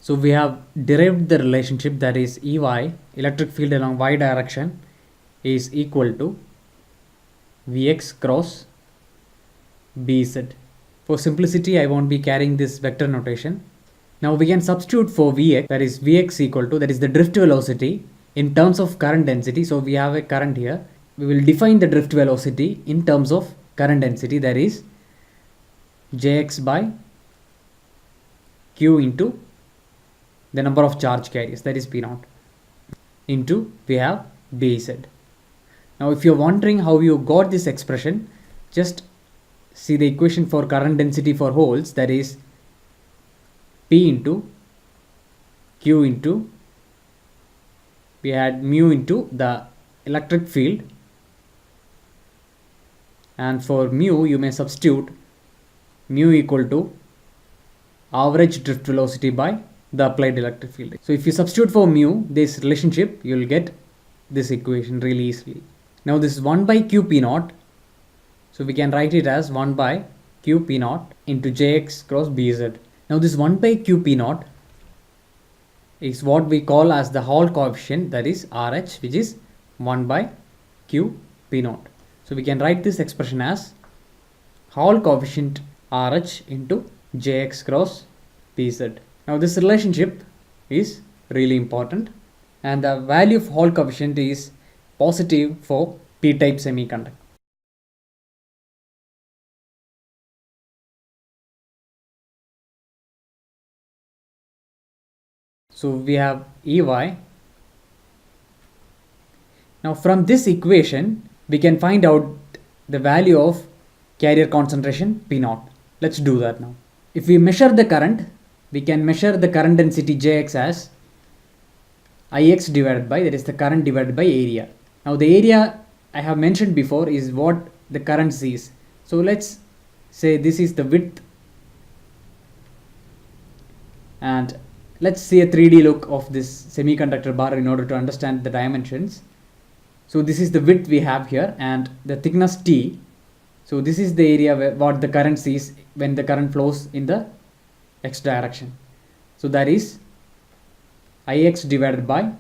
So we have derived the relationship, that is Ey, electric field along y direction, is equal to Vx cross Bz. For simplicity, I won't be carrying this vector notation. Now we can substitute for Vx, that is Vx equal to, that is the drift velocity in terms of current density. So we have a current here. We will define the drift velocity in terms of current density, that is Jx by Q into the number of charge carriers, that is P naught, into we have Bz. Now if you're wondering how you got this expression, just see the equation for current density for holes, that is P into Q into, we had mu into the electric field, and for mu you may substitute mu equal to average drift velocity by the applied electric field. So if you substitute for mu this relationship, you will get this equation really easily. Now this is 1 by Q P naught, so we can write it as 1 by Q P naught into Jx cross Bz. Now this 1 by Q P naught is what we call as the Hall coefficient, that is RH, which is 1 by Q P naught. So we can write this expression as Hall coefficient RH into Jx cross Bz. Now this relationship is really important, and the value of Hall coefficient is positive for p-type semiconductor. So we have Ey. Now from this equation we can find out the value of carrier concentration P naught. Let's do that now. If we measure the current, we can measure the current density Jx as Ix divided by, that is the current divided by area. Now the area I have mentioned before is what the current sees. So let's say this is the width, and let's see a 3D look of this semiconductor bar in order to understand the dimensions. So this is the width we have here and the thickness T. So this is the area where what the current sees when the current flows in the x direction. So that is Ix divided by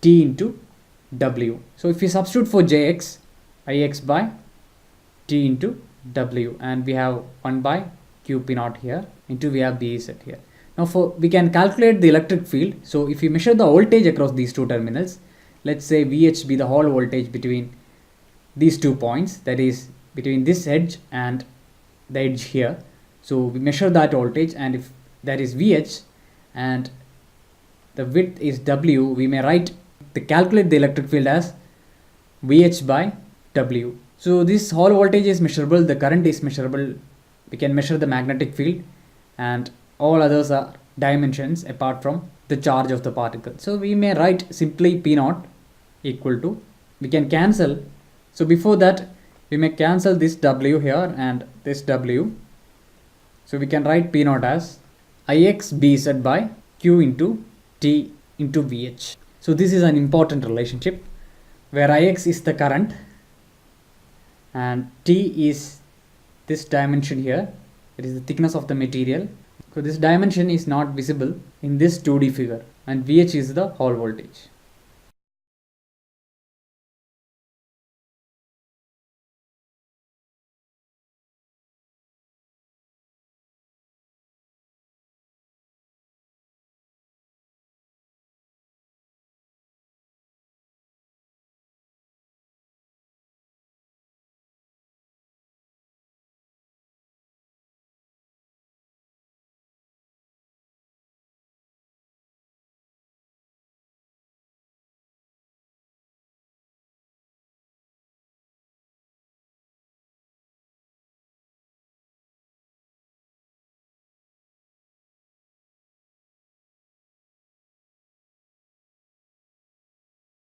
T into W. So if we substitute for Jx, Ix by T into W, and we have 1 by Q P naught here into we have Bz here. Now we can calculate the electric field. So if we measure the voltage across these two terminals, let's say Vh be the Hall voltage between these 2 points, that is between this edge and the edge here. So we measure that voltage, and if that is Vh and the width is W, we may write to calculate the electric field as Vh by W. So this Hall voltage is measurable, the current is measurable, we can measure the magnetic field, and all others are dimensions apart from the charge of the particle. So we may write simply P naught equal to, we can cancel. So before that we may cancel this W here and this W. So we can write P naught as Ix Bz by Q into T into Vh. So this is an important relationship where Ix is the current and T is this dimension here, it is the thickness of the material. So this dimension is not visible in this 2D figure, and Vh is the Hall voltage.